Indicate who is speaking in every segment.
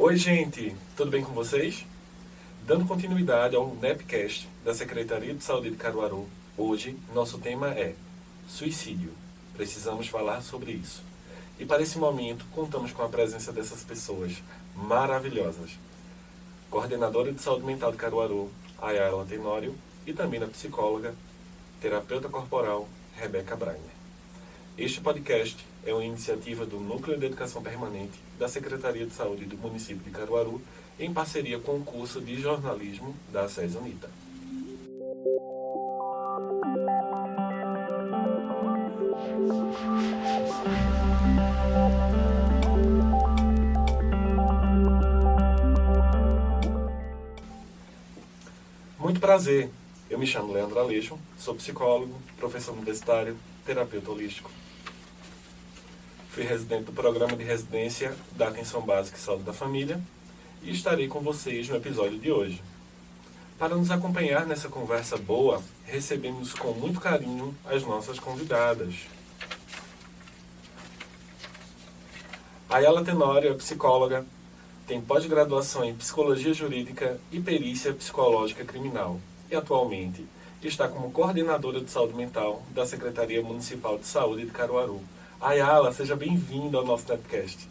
Speaker 1: Oi, gente, tudo bem com vocês? Dando continuidade ao NEPcast da Secretaria de Saúde de Caruaru, hoje nosso tema é suicídio. Precisamos falar sobre isso. E para esse momento contamos com a presença dessas pessoas maravilhosas. Coordenadora de Saúde Mental de Caruaru, Ayala Tenório, e também a psicóloga, terapeuta corporal, Rebeca Brainer. Este podcast é uma iniciativa do Núcleo de Educação Permanente da Secretaria de Saúde do município de Caruaru, em parceria com o curso de jornalismo da SES Unita. Muito prazer, eu me chamo Leandro Aleixo, sou psicólogo, professor universitário, terapeuta holístico. Fui residente do programa de residência da Atenção Básica e Saúde da Família e estarei com vocês no episódio de hoje. Para nos acompanhar nessa conversa boa, recebemos com muito carinho as nossas convidadas. Ayala Tenório é psicóloga, tem pós-graduação em Psicologia Jurídica e Perícia Psicológica Criminal e atualmente está como coordenadora de saúde mental da Secretaria Municipal de Saúde de Caruaru. Ayala, seja bem-vinda ao nosso podcast.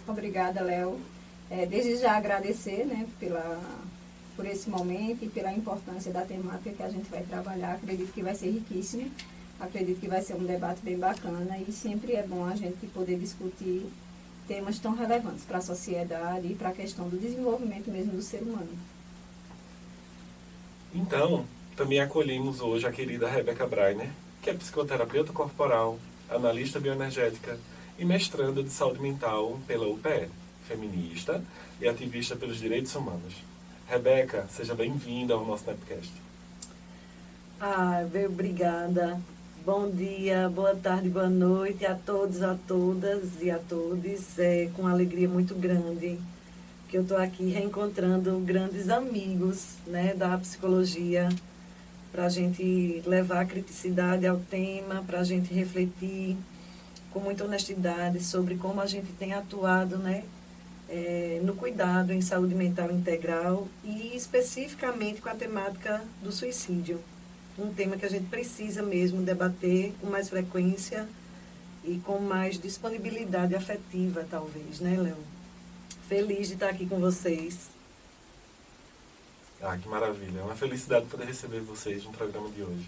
Speaker 2: Obrigada, Léo. Desde já agradecer, por esse momento e pela importância da temática que a gente vai trabalhar. Acredito que vai ser riquíssimo, acredito que vai ser um debate bem bacana e sempre é bom a gente poder discutir temas tão relevantes para a sociedade e para a questão do desenvolvimento mesmo do ser humano.
Speaker 1: Então, também acolhemos hoje a querida Rebeca Brainer, que é psicoterapeuta corporal, analista bioenergética e mestranda de saúde mental pela UPE, feminista e ativista pelos direitos humanos. Rebeca, seja bem-vinda ao nosso NEPcast.
Speaker 3: Obrigada. Bom dia, boa tarde, boa noite a todos, a todas e a todos. É com alegria muito grande que eu estou aqui reencontrando grandes amigos, da psicologia, para a gente levar a criticidade ao tema, para a gente refletir com muita honestidade sobre como a gente tem atuado no cuidado em saúde mental integral e especificamente com a temática do suicídio. Um tema que a gente precisa mesmo debater com mais frequência e com mais disponibilidade afetiva, talvez, Léo? Feliz de estar aqui com vocês.
Speaker 1: Que maravilha. É uma felicidade poder receber vocês no programa de hoje.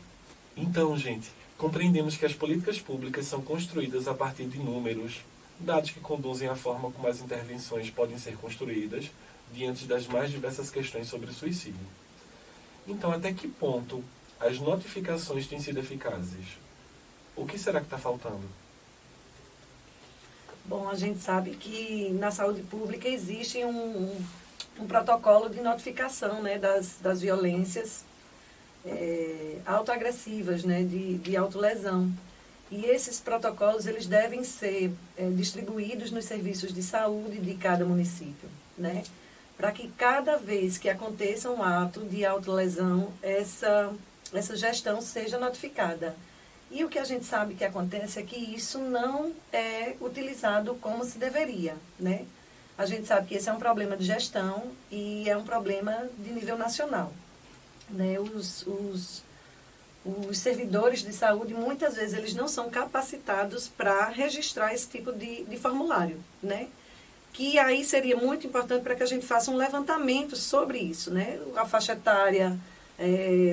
Speaker 1: Então, gente, compreendemos que as políticas públicas são construídas a partir de números, dados que conduzem à forma como as intervenções podem ser construídas diante das mais diversas questões sobre o suicídio. Então, até que ponto as notificações têm sido eficazes? O que será que está faltando?
Speaker 3: Bom, a gente sabe que na saúde pública existe um protocolo de notificação das violências autoagressivas, de autolesão. E esses protocolos eles devem ser distribuídos nos serviços de saúde de cada município, para que cada vez que aconteça um ato de autolesão, essa gestão seja notificada. E o que a gente sabe que acontece é que isso não é utilizado como se deveria, A gente sabe que esse é um problema de gestão e é um problema de nível nacional. Os servidores de saúde, muitas vezes, eles não são capacitados para registrar esse tipo de formulário, Que aí seria muito importante para que a gente faça um levantamento sobre isso, A faixa etária,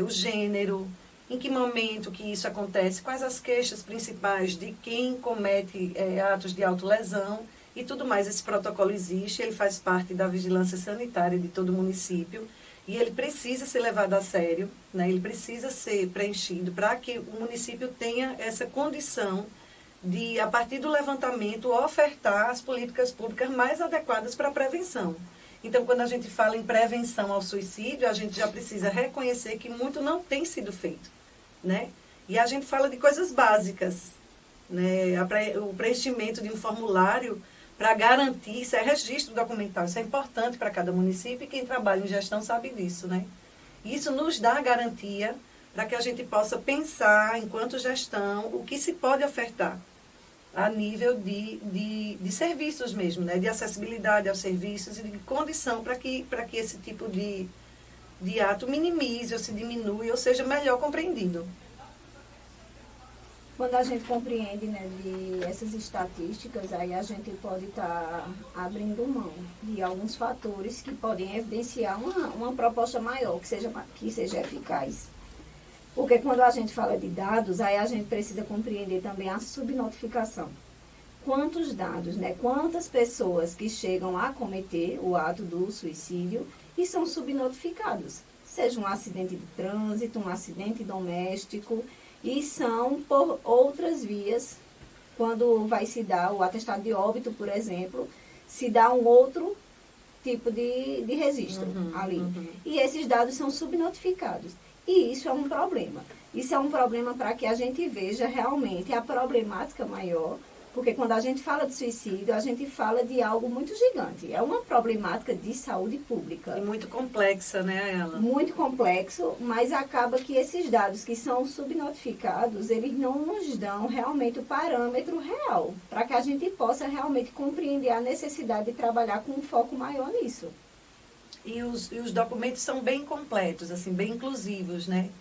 Speaker 3: o gênero, em que momento que isso acontece, quais as queixas principais de quem comete atos de autolesão e tudo mais. Esse protocolo existe, ele faz parte da vigilância sanitária de todo o município e ele precisa ser levado a sério, ele precisa ser preenchido para que o município tenha essa condição de, a partir do levantamento, ofertar as políticas públicas mais adequadas para a prevenção. Então, quando a gente fala em prevenção ao suicídio, a gente já precisa reconhecer que muito não tem sido feito, E a gente fala de coisas básicas, O preenchimento de um formulário para garantir, isso é registro documental, isso é importante para cada município e quem trabalha em gestão sabe disso, Isso nos dá garantia para que a gente possa pensar, enquanto gestão, o que se pode ofertar. a nível de serviços mesmo, né? De acessibilidade aos serviços e de condição para que esse tipo de ato minimize ou se diminui ou seja melhor compreendido.
Speaker 2: Quando a gente compreende, né, de essas estatísticas, aí a gente pode estar abrindo mão de alguns fatores que podem evidenciar uma proposta maior, que seja eficaz. Porque quando a gente fala de dados, aí a gente precisa compreender também a subnotificação. Quantos dados, né, quantas pessoas que chegam a cometer o ato do suicídio e são subnotificados. Seja um acidente de trânsito, um acidente doméstico, e são por outras vias, quando vai se dar o atestado de óbito, por exemplo, se dá um outro tipo de registro ali. E esses dados são subnotificados. E isso é um problema. Isso é um problema para que a gente veja realmente a problemática maior, porque quando a gente fala de suicídio, a gente fala de algo muito gigante. É uma problemática de saúde pública.
Speaker 3: E muito complexa, né, ela?
Speaker 2: Muito complexo, mas acaba que esses dados que são subnotificados, eles não nos dão realmente o parâmetro real, para que a gente possa realmente compreender a necessidade de trabalhar com um foco maior nisso.
Speaker 3: E os documentos são bem completos, assim, bem inclusivos, né?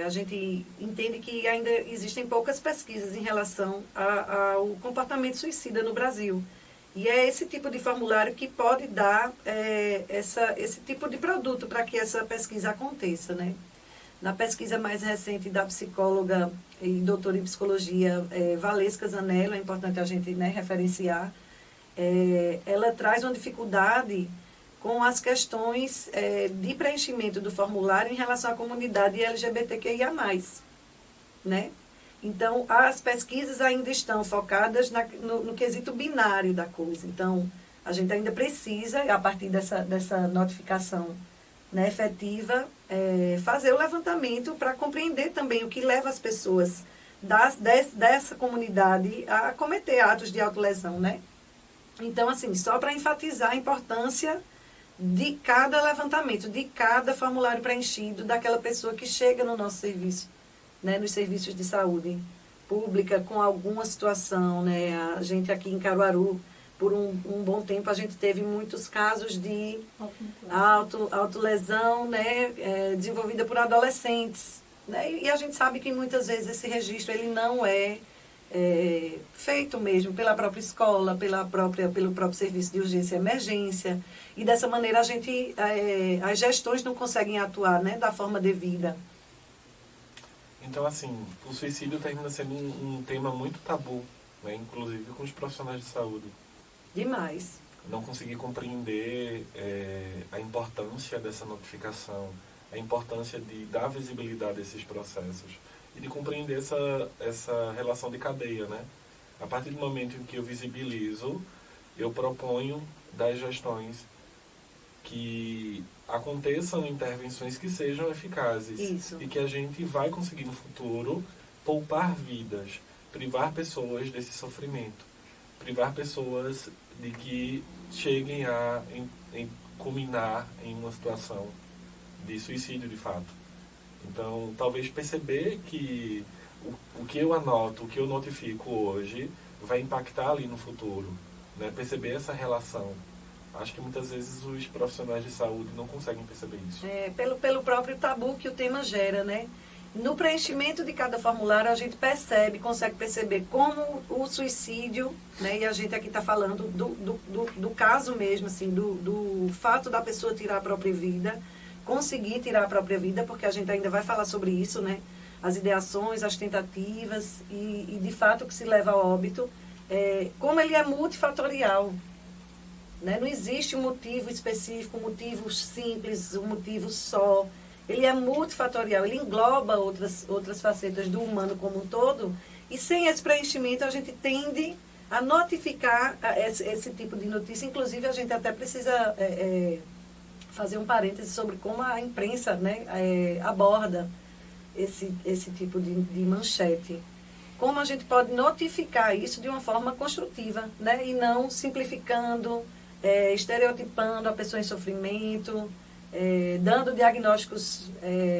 Speaker 3: A gente entende que ainda existem poucas pesquisas em relação ao comportamento suicida no Brasil. E é esse tipo de formulário que pode dar esse tipo de produto para que essa pesquisa aconteça, né? Na pesquisa mais recente da psicóloga e doutora em psicologia, Valesca Zanello, é importante a gente, né, referenciar, ela traz uma dificuldade com as questões de preenchimento do formulário em relação à comunidade LGBTQIA+, né? Então, as pesquisas ainda estão focadas no quesito binário da coisa. Então, a gente ainda precisa, a partir dessa notificação, né, efetiva, fazer o levantamento para compreender também o que leva as pessoas dessa comunidade a cometer atos de autolesão, né? Então, assim, só para enfatizar a importância de cada levantamento, de cada formulário preenchido daquela pessoa que chega no nosso serviço, né, nos serviços de saúde pública com alguma situação, né? A gente aqui em Caruaru, por um bom tempo, a gente teve muitos casos de autolesão, né, desenvolvida por adolescentes, né? E a gente sabe que muitas vezes esse registro ele não é feito mesmo pela própria escola, pelo próprio serviço de urgência e emergência. E dessa maneira as gestões não conseguem atuar, né, da forma devida.
Speaker 1: Então, assim, o suicídio termina sendo um tema muito tabu, né, inclusive com os profissionais de saúde.
Speaker 3: Demais.
Speaker 1: Não conseguir compreender a importância dessa notificação, a importância de dar visibilidade a esses processos e de compreender essa relação de cadeia, né? A partir do momento em que eu visibilizo, eu proponho das gestões que aconteçam intervenções que sejam eficazes.
Speaker 3: Isso.
Speaker 1: E que a gente vai conseguir no futuro poupar vidas, privar pessoas desse sofrimento, privar pessoas de que cheguem a culminar em uma situação de suicídio de fato. Então, talvez perceber que o que eu anoto, o que eu notifico hoje, vai impactar ali no futuro, né? Perceber essa relação. Acho que muitas vezes os profissionais de saúde não conseguem perceber isso.
Speaker 3: Pelo próprio tabu que o tema gera, né? No preenchimento de cada formulário, a gente consegue perceber como o suicídio, né? E a gente aqui está falando do caso mesmo, assim, do fato da pessoa tirar a própria vida, conseguir tirar a própria vida, porque a gente ainda vai falar sobre isso, né? As ideações, as tentativas e de fato, o que se leva ao óbito, como ele é multifatorial, né? Não existe um motivo específico, um motivo simples, um motivo só. Ele é multifatorial, ele engloba outras facetas do humano como um todo, e sem esse preenchimento a gente tende a notificar esse tipo de notícia. Inclusive, a gente até precisa fazer um parêntese sobre como a imprensa, né, aborda esse tipo de manchete. Como a gente pode notificar isso de uma forma construtiva, né, e não simplificando, estereotipando a pessoa em sofrimento, dando diagnósticos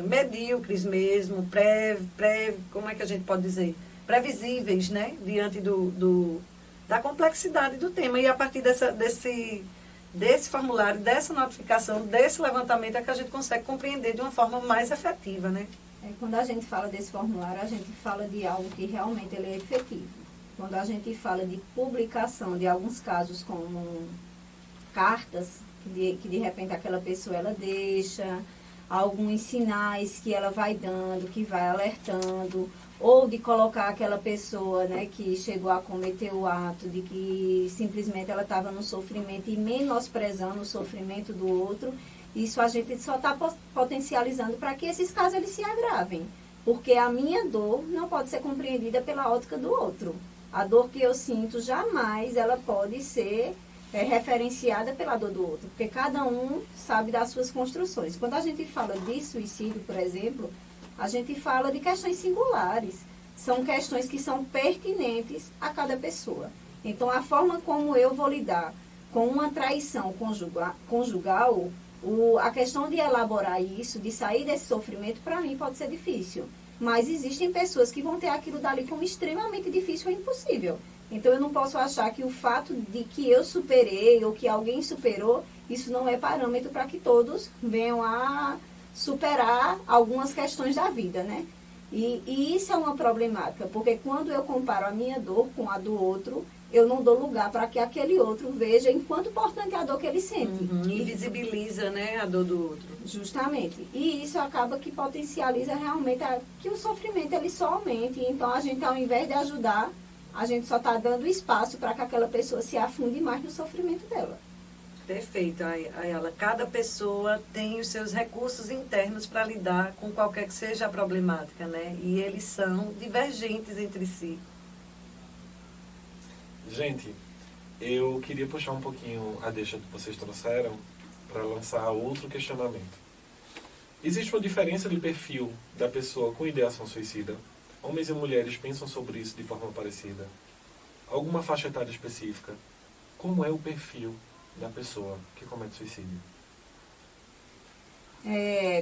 Speaker 3: medíocres mesmo, como é que a gente pode dizer? previsíveis, né? Diante da complexidade do tema. E a partir desse formulário, dessa notificação, desse levantamento, é que a gente consegue compreender de uma forma mais efetiva, né?
Speaker 2: Quando a gente fala desse formulário, a gente fala de algo que realmente ele é efetivo. Quando a gente fala de publicação de alguns casos como cartas, que de repente aquela pessoa ela deixa, alguns sinais que ela vai dando, que vai alertando, ou de colocar aquela pessoa, né, que chegou a cometer o ato, de que simplesmente ela estava no sofrimento e menosprezando o sofrimento do outro. Isso a gente só está potencializando para que esses casos eles se agravem. Porque a minha dor não pode ser compreendida pela ótica do outro. A dor que eu sinto jamais ela pode ser referenciada pela dor do outro. Porque cada um sabe das suas construções. Quando a gente fala de suicídio, por exemplo, a gente fala de questões singulares. São questões que são pertinentes a cada pessoa. Então, a forma como eu vou lidar com uma traição conjugal, a questão de elaborar isso, de sair desse sofrimento, para mim pode ser difícil. Mas existem pessoas que vão ter aquilo dali como extremamente difícil ou impossível. Então eu não posso achar que o fato de que eu superei ou que alguém superou, isso não é parâmetro para que todos venham a superar algumas questões da vida, né? E isso é uma problemática, porque quando eu comparo a minha dor com a do outro, eu não dou lugar para que aquele outro veja enquanto importante a dor que ele sente.
Speaker 3: E visibiliza, né, a dor do outro.
Speaker 2: Justamente. E isso acaba que potencializa realmente que o sofrimento ele só aumente. Então a gente, ao invés de ajudar, a gente só está dando espaço para que aquela pessoa se afunde mais no sofrimento dela.
Speaker 3: Perfeito, Ayala. Cada pessoa tem os seus recursos internos para lidar com qualquer que seja a problemática, né? E eles são divergentes entre si.
Speaker 1: Gente, eu queria puxar um pouquinho a deixa que vocês trouxeram para lançar outro questionamento. Existe uma diferença de perfil da pessoa com ideação suicida? Homens e mulheres pensam sobre isso de forma parecida? Alguma faixa etária específica? Como é o perfil da pessoa que comete suicídio?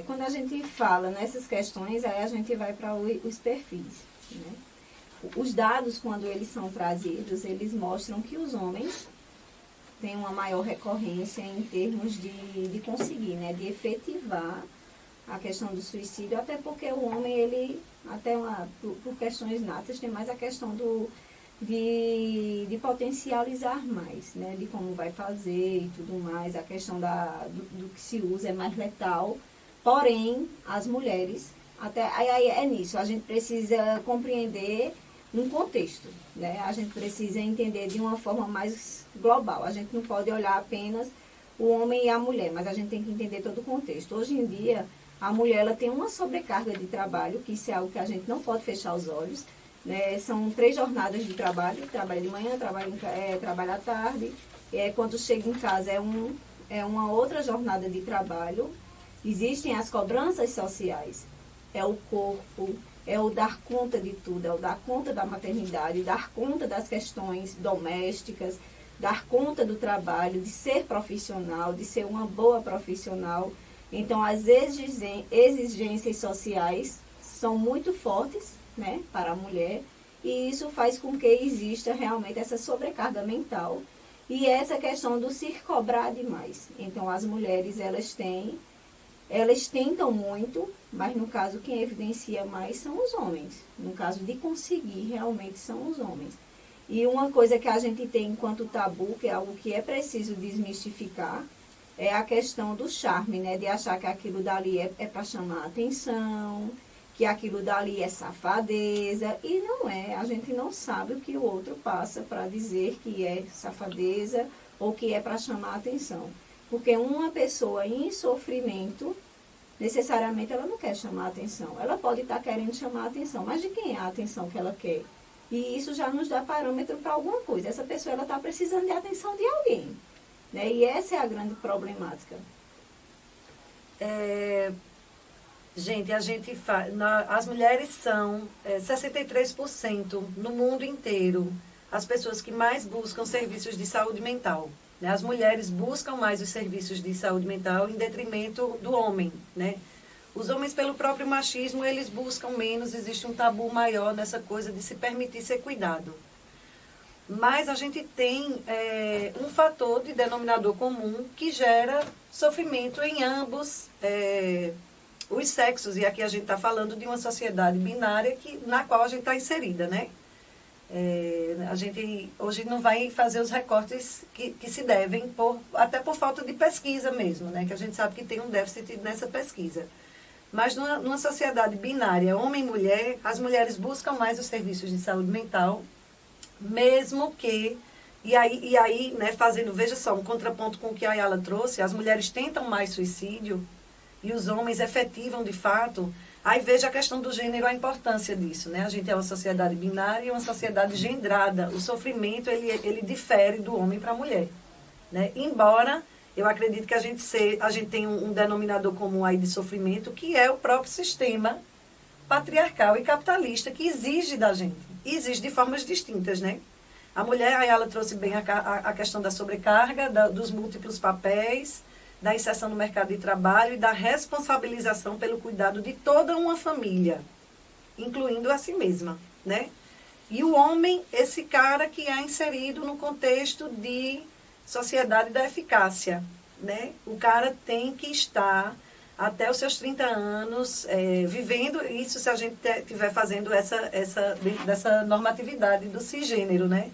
Speaker 2: Quando a gente fala nessas questões, aí a gente vai para os perfis, né? Os dados, quando eles são trazidos, eles mostram que os homens têm uma maior recorrência em termos de conseguir, né, de efetivar a questão do suicídio, até porque o homem, ele, por questões natas, tem mais a questão de potencializar mais, né, de como vai fazer e tudo mais, a questão do que se usa é mais letal, porém, as mulheres, aí é nisso, a gente precisa compreender um contexto, né? A gente precisa entender de uma forma mais global. A gente não pode olhar apenas o homem e a mulher, mas a gente tem que entender todo o contexto. Hoje em dia, a mulher ela tem uma sobrecarga de trabalho, que isso é algo que a gente não pode fechar os olhos, né? São 3 jornadas de trabalho de manhã, trabalho à tarde, quando chega em casa é uma outra jornada de trabalho. Existem as cobranças sociais, é o corpo, é o dar conta de tudo, é o dar conta da maternidade, dar conta das questões domésticas, dar conta do trabalho, de ser profissional, de ser uma boa profissional. Então, as exigências sociais são muito fortes, né, para a mulher, e isso faz com que exista realmente essa sobrecarga mental e essa questão do se cobrar demais. Então, as mulheres, elas tentam muito, mas no caso quem evidencia mais são os homens. No caso de conseguir, realmente são os homens. E uma coisa que a gente tem enquanto tabu, que é algo que é preciso desmistificar, é a questão do charme, né? De achar que aquilo dali é para chamar a atenção, que aquilo dali é safadeza. E não é. A gente não sabe o que o outro passa para dizer que é safadeza ou que é para chamar a atenção. Porque uma pessoa em sofrimento, necessariamente ela não quer chamar a atenção. Ela pode estar querendo chamar a atenção, mas de quem é a atenção que ela quer? E isso já nos dá parâmetro para alguma coisa. Essa pessoa está precisando de atenção de alguém, né? E essa é a grande problemática.
Speaker 3: Gente, as mulheres são 63% no mundo inteiro as pessoas que mais buscam serviços de saúde mental. Né? As mulheres buscam mais os serviços de saúde mental em detrimento do homem, né? Os homens, pelo próprio machismo, eles buscam menos, existe um tabu maior nessa coisa de se permitir ser cuidado. Mas a gente tem um fator de denominador comum que gera sofrimento em ambos os sexos. E aqui a gente está falando de uma sociedade binária na qual a gente está inserida, né? A gente hoje não vai fazer os recortes que se devem, até por falta de pesquisa mesmo, né? Que a gente sabe que tem um déficit nessa pesquisa. Mas numa sociedade binária, homem e mulher, as mulheres buscam mais os serviços de saúde mental, mesmo que, e aí, né, fazendo, veja só, um contraponto com o que a Ayala trouxe, as mulheres tentam mais suicídio e os homens efetivam de fato. Aí veja a questão do gênero, a importância disso, né? A gente é uma sociedade binária e uma sociedade gendrada. O sofrimento, ele difere do homem para a mulher, né? Embora eu acredito que a gente tem um denominador comum aí de sofrimento, que é o próprio sistema patriarcal e capitalista que exige da gente. E exige de formas distintas, né? A mulher, aí ela trouxe bem a questão da sobrecarga, dos múltiplos papéis, da inserção no mercado de trabalho e da responsabilização pelo cuidado de toda uma família, incluindo a si mesma, né? E o homem, esse cara que é inserido no contexto de sociedade da eficácia, né? O cara tem que estar até os seus 30 anos vivendo isso, se a gente estiver fazendo dessa normatividade do cisgênero, né?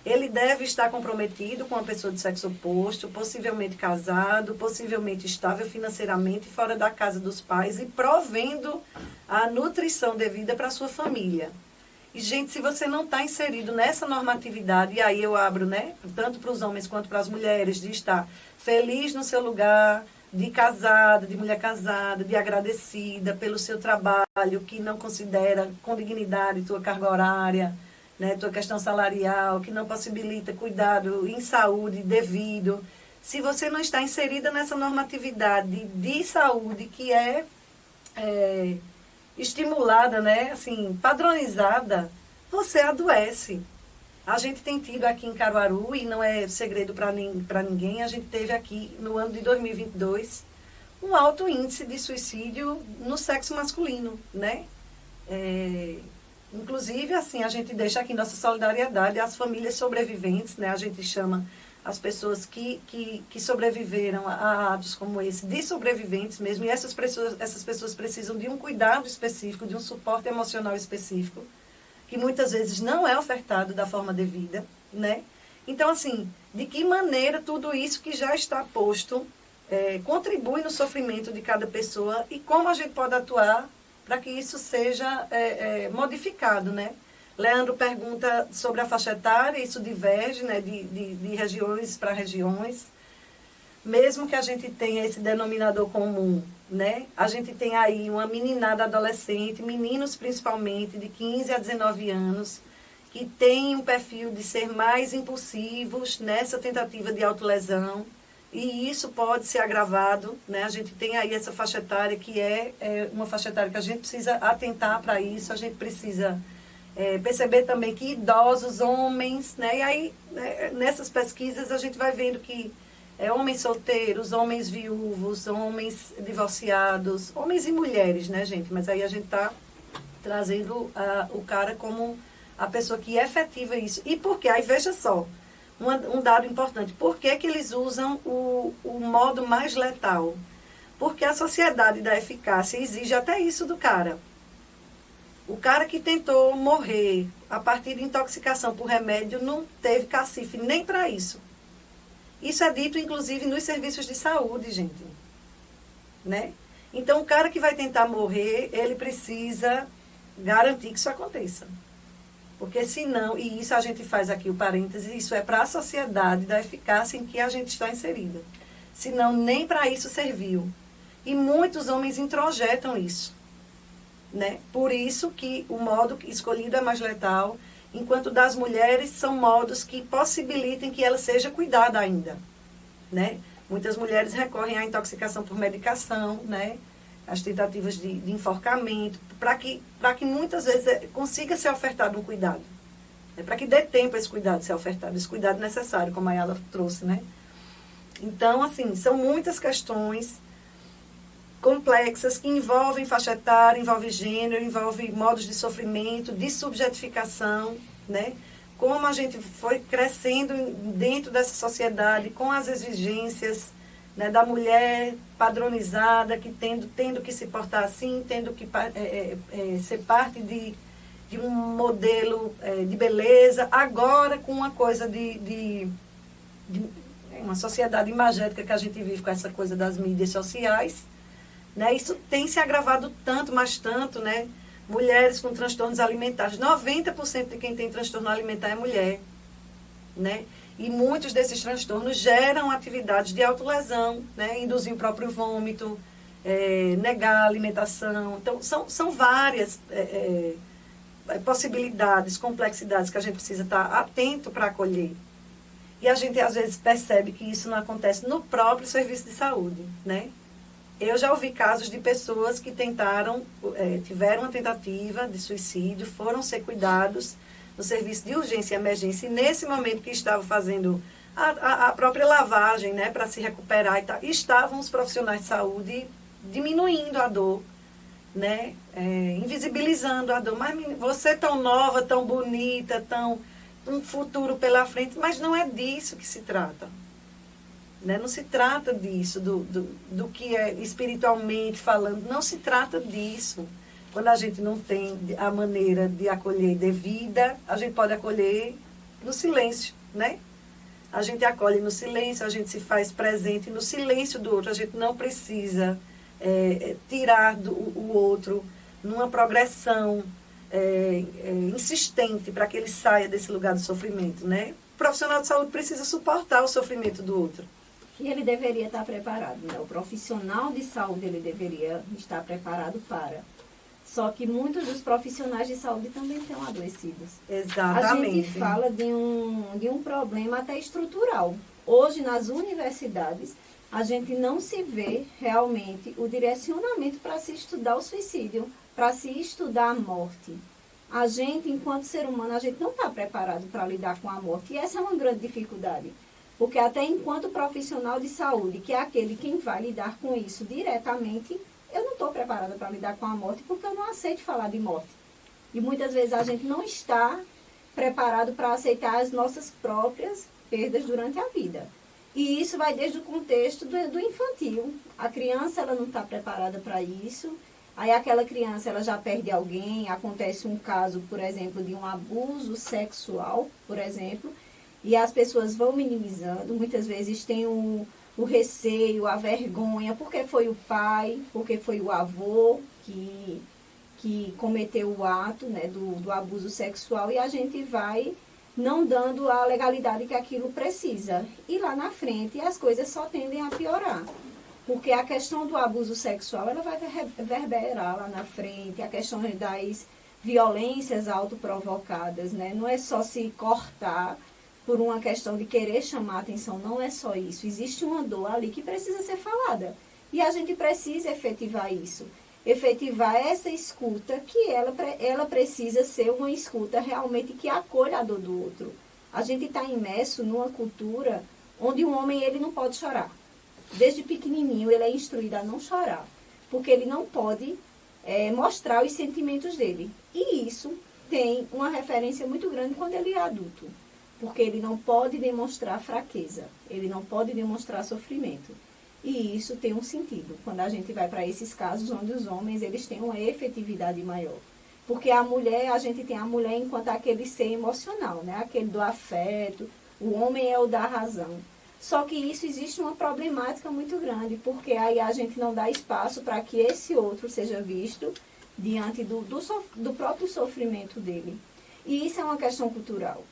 Speaker 3: Ele deve estar comprometido com uma pessoa de sexo oposto, possivelmente casado, possivelmente estável financeiramente, fora da casa dos pais e provendo a nutrição devida para a sua família. E, gente, se você não está inserido nessa normatividade, e aí eu abro, né, tanto para os homens quanto para as mulheres, de estar feliz no seu lugar, de casada, de mulher casada, de agradecida pelo seu trabalho, que não considera com dignidade tua carga horária, né, tua questão salarial, que não possibilita cuidado em saúde devido. Se você não está inserida nessa normatividade de saúde que é estimulada, né, assim, padronizada, você adoece. A gente tem tido aqui em Caruaru, e não é segredo para ninguém, a gente teve aqui no ano de 2022 um alto índice de suicídio no sexo masculino, né? Inclusive, assim, a gente deixa aqui nossa solidariedade às famílias sobreviventes, né? A gente chama as pessoas que sobreviveram a atos como esse de sobreviventes mesmo, e essas pessoas precisam de um cuidado específico, de um suporte emocional específico, que muitas vezes não é ofertado da forma devida, né? Então, assim, de que maneira tudo isso que já está posto contribui no sofrimento de cada pessoa e como a gente pode atuar para que isso seja modificado, né? Leandro pergunta sobre a faixa etária, isso diverge, né, de regiões para regiões. Mesmo que a gente tenha esse denominador comum, né? A gente tem aí uma meninada adolescente, meninos principalmente, de 15 a 19 anos, que tem um perfil de ser mais impulsivos nessa tentativa de autolesão. E isso pode ser agravado, né? A gente tem aí essa faixa etária que é uma faixa etária que a gente precisa atentar para isso, a gente precisa perceber também que idosos, homens, né? E aí, nessas pesquisas, a gente vai vendo que homens solteiros, homens viúvos, homens divorciados, homens e mulheres, né, gente? Mas aí a gente está trazendo o cara como a pessoa que efetiva isso. E por quê? Aí veja só, um dado importante. Por que eles usam o modo mais letal? Porque a sociedade da eficácia exige até isso do cara. O cara que tentou morrer a partir de intoxicação por remédio não teve cacife nem para isso. Isso é dito, inclusive, nos serviços de saúde, gente. Né? Então, o cara que vai tentar morrer, ele precisa garantir que isso aconteça. Porque senão, e isso a gente faz aqui o parêntese, isso é para a sociedade da eficácia em que a gente está inserida. Senão, nem para isso serviu. E muitos homens introjetam isso. Né? Por isso que o modo escolhido é mais letal, enquanto das mulheres são modos que possibilitem que ela seja cuidada ainda. Né? Muitas mulheres recorrem à intoxicação por medicação, né? As tentativas de enforcamento, para que muitas vezes consiga ser ofertado um cuidado. Né? Para que dê tempo esse cuidado ser ofertado, esse cuidado necessário, como a Ayala trouxe. Né? Então, assim, são muitas questões. complexas, que envolvem faixa etária, envolvem gênero, envolvem modos de sofrimento, de subjetificação, né? Como a gente foi crescendo dentro dessa sociedade com as exigências, né, da mulher padronizada, que tendo que se portar assim, tendo que ser parte de um modelo de beleza, agora com uma coisa de uma sociedade imagética que a gente vive com essa coisa das mídias sociais, né? Isso tem se agravado tanto, mas tanto, né? Mulheres com transtornos alimentares. 90% de quem tem transtorno alimentar é mulher, né? E muitos desses transtornos geram atividades de autolesão, né? Induzir o próprio vômito, negar a alimentação. Então, são várias possibilidades, complexidades que a gente precisa estar atento para acolher. E a gente, às vezes, percebe que isso não acontece no próprio serviço de saúde, né? Eu já ouvi casos de pessoas que tiveram uma tentativa de suicídio, foram ser cuidados no serviço de urgência e emergência, e nesse momento que estavam fazendo a própria lavagem, né, para se recuperar e tal, estavam os profissionais de saúde diminuindo a dor, né, invisibilizando a dor. Mas você tão nova, tão bonita, um futuro pela frente, mas não é disso que se trata. Né? Não se trata disso, do que é espiritualmente falando, não se trata disso. Quando a gente não tem a maneira de acolher devida, a gente pode acolher no silêncio, né? A gente acolhe no silêncio, a gente se faz presente no silêncio do outro, a gente não precisa tirar o outro numa progressão insistente para que ele saia desse lugar do sofrimento, né? O profissional de saúde precisa suportar o sofrimento do outro.
Speaker 2: E ele deveria estar preparado, né? O profissional de saúde, ele deveria estar preparado para. Só que muitos dos profissionais de saúde também estão adoecidos.
Speaker 3: Exatamente.
Speaker 2: A gente fala de um problema até estrutural. Hoje, nas universidades, a gente não se vê realmente o direcionamento para se estudar o suicídio, para se estudar a morte. A gente, enquanto ser humano, a gente não está preparado para lidar com a morte. E essa é uma grande dificuldade. Porque até enquanto profissional de saúde, que é aquele quem vai lidar com isso diretamente, eu não estou preparada para lidar com a morte, porque eu não aceito falar de morte. E muitas vezes a gente não está preparado para aceitar as nossas próprias perdas durante a vida. E isso vai desde o contexto do infantil. A criança, ela não está preparada para isso. Aí aquela criança, ela já perde alguém, acontece um caso, por exemplo, de um abuso sexual, por exemplo, e as pessoas vão minimizando, muitas vezes tem o receio, a vergonha, porque foi o pai, porque foi o avô que cometeu o ato, né, do abuso sexual, e a gente vai não dando a legalidade que aquilo precisa. E lá na frente as coisas só tendem a piorar. Porque a questão do abuso sexual, ela vai reverberar lá na frente, a questão das violências autoprovocadas, né? Não é só se cortar por uma questão de querer chamar atenção, não é só isso. Existe uma dor ali que precisa ser falada. E a gente precisa efetivar isso. Efetivar essa escuta, que ela precisa ser uma escuta realmente que acolha a dor do outro. A gente está imerso numa cultura onde um homem ele não pode chorar. Desde pequenininho ele é instruído a não chorar, porque ele não pode mostrar os sentimentos dele. E isso tem uma referência muito grande quando ele é adulto. Porque ele não pode demonstrar fraqueza, ele não pode demonstrar sofrimento. E isso tem um sentido, quando a gente vai para esses casos onde os homens eles têm uma efetividade maior. Porque a gente tem a mulher enquanto aquele ser emocional, né? Aquele do afeto, o homem é o da razão. Só que isso existe uma problemática muito grande, porque aí a gente não dá espaço para que esse outro seja visto diante do próprio sofrimento dele. E isso é uma questão cultural.